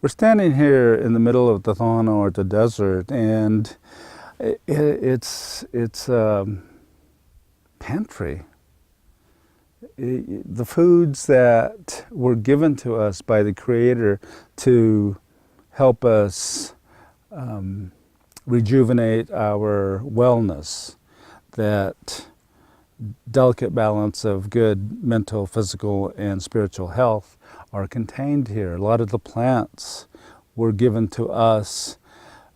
We're standing here in the middle of the Sonoran, or the desert, and it's a pantry. The foods that were given to us by the Creator to help us rejuvenate our wellness, that delicate balance of good mental, physical, and spiritual health are contained here. A lot of the plants were given to us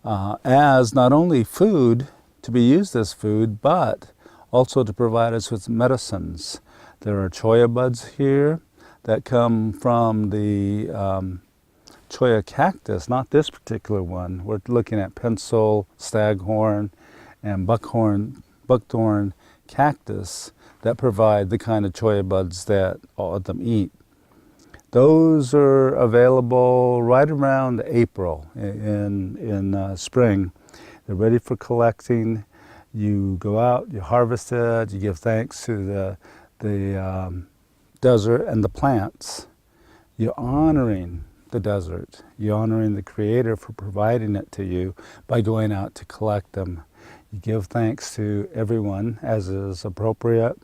as not only food, to be used as food, but also to provide us with medicines. There are cholla buds here that come from the cholla cactus, not this particular one. We're looking at pencil, staghorn, and buckthorn cactus that provide the kind of cholla buds that all of them eat. Those are available right around April in spring. They're ready for collecting. You go out, you harvest it, you give thanks to the desert and the plants. You're honoring the desert. You're honoring the Creator for providing it to you by going out to collect them. You give thanks to everyone as is appropriate.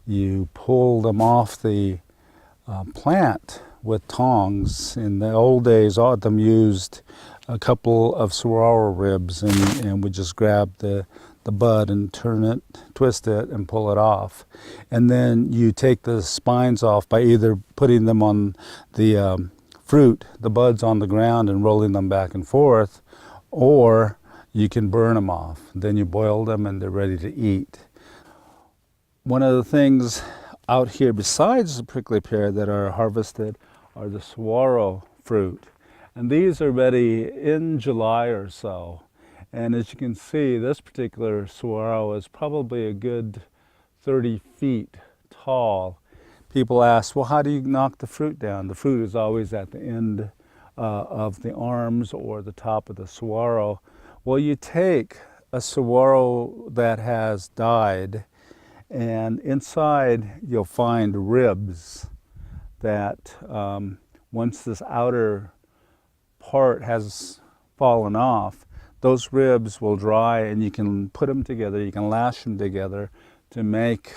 You pull them off the plant with tongs. In the old days, all of them used a couple of saguaro ribs, and would just grab the bud and turn it, twist it, and pull it off. And then you take the spines off by either putting them on the fruit, the buds on the ground, and rolling them back and forth, or you can burn them off. Then you boil them and they're ready to eat. One of the things out here besides the prickly pear that are harvested are the saguaro fruit. And these are ready in July or so. And as you can see, this particular saguaro is probably a good 30 feet tall. People ask, well, how do you knock the fruit down? The fruit is always at the end of the arms or the top of the saguaro. Well, you take a saguaro that has died, and inside you'll find ribs that once this outer part has fallen off, those ribs will dry and you can put them together, you can lash them together to make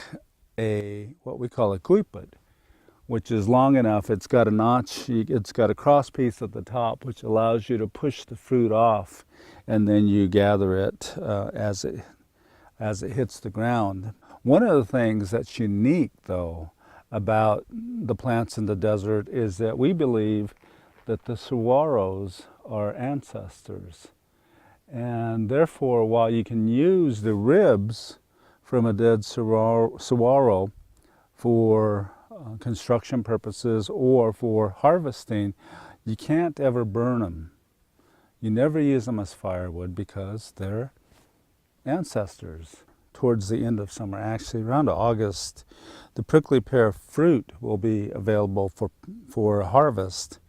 what we call a kuiput, which is long enough. It's got a notch, it's got a cross piece at the top, which allows you to push the fruit off, and then you gather it as it hits the ground. One of the things that's unique, though, about the plants in the desert is that we believe that the saguaros are ancestors. And therefore, while you can use the ribs from a dead saguaro for construction purposes or for harvesting, you can't ever burn them. You never use them as firewood because they're ancestors. Towards the end of summer, actually around August, the prickly pear fruit will be available for harvest.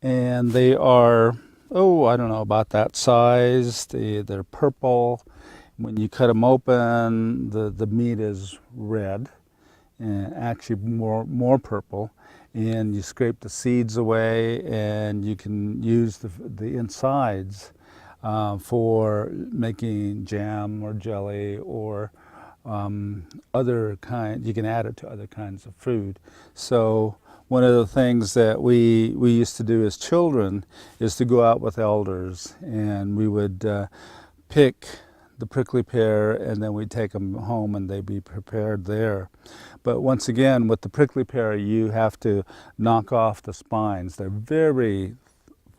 And they are, I don't know, about that size. They're purple. When you cut them open, the meat is red, and actually more purple. And you scrape the seeds away, and you can use the insides for making jam or jelly or other kind. You can add it to other kinds of food. So one of the things that we used to do as children is to go out with elders, and we would pick the prickly pear, and then we'd take them home and they'd be prepared there. But once again, with the prickly pear, you have to knock off the spines. They're very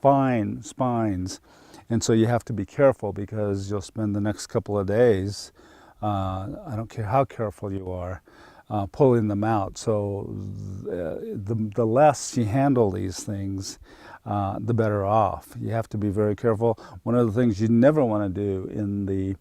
fine spines, and so you have to be careful because you'll spend the next couple of days, I don't care how careful you are, pulling them out. So the less you handle these things, the better off. You have to be very careful. One of the things you never want to do in the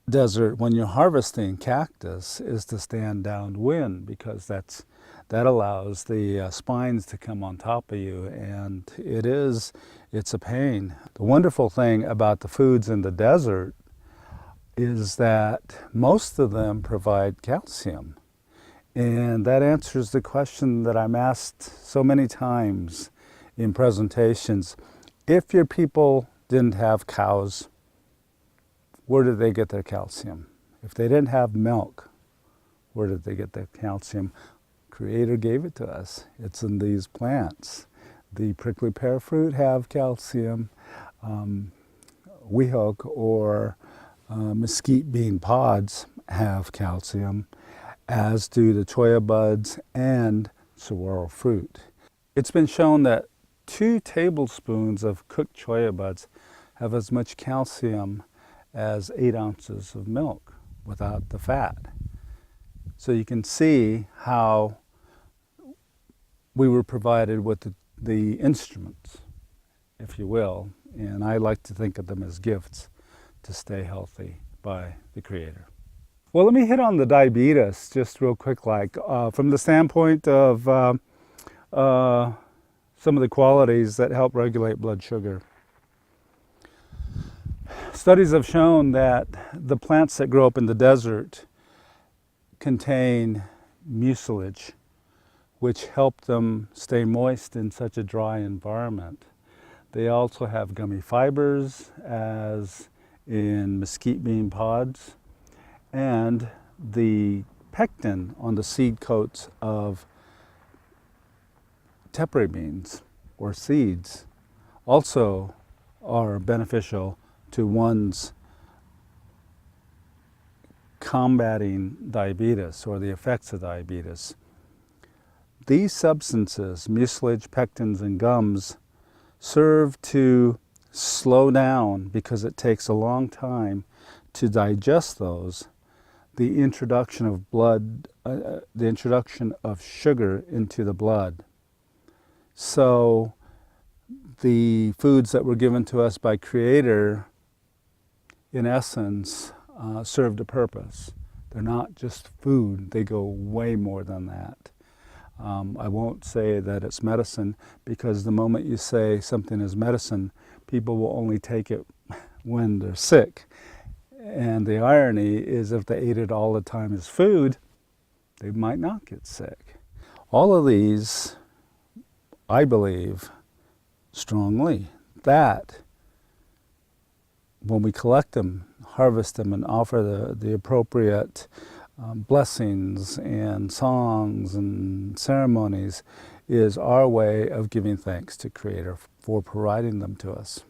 desert when you're harvesting cactus is to stand downwind, because that allows the spines to come on top of you, and it's a pain. The wonderful thing about the foods in the desert is that most of them provide calcium. And that answers the question that I'm asked so many times in presentations, if your people didn't have cows, where did they get their calcium? If they didn't have milk, where did they get their calcium? Creator gave it to us. It's in these plants. The prickly pear fruit have calcium. Weehook or mesquite bean pods have calcium, as do the cholla buds and saguaro fruit. It's been shown that 2 tablespoons of cooked cholla buds have as much calcium as 8 ounces of milk without the fat. So you can see how we were provided with the instruments, if you will, and I like to think of them as gifts to stay healthy by the Creator. Well, let me hit on the diabetes just real quick, from the standpoint of some of the qualities that help regulate blood sugar. Studies have shown that the plants that grow up in the desert contain mucilage, which help them stay moist in such a dry environment. They also have gummy fibers, as in mesquite bean pods, and the pectin on the seed coats of tepary beans or seeds also are beneficial to one's combating diabetes or the effects of diabetes. These substances, mucilage, pectins, and gums, serve to slow down, because it takes a long time to digest those, the introduction of the introduction of sugar into the blood. So the foods that were given to us by Creator, in essence, served a purpose. They're not just food, they go way more than that. I won't say that it's medicine, because the moment you say something is medicine, people will only take it when they're sick. And the irony is, if they ate it all the time as food, they might not get sick. All of these, I believe strongly, that when we collect them, harvest them, and offer the appropriate blessings and songs and ceremonies, is our way of giving thanks to Creator for providing them to us.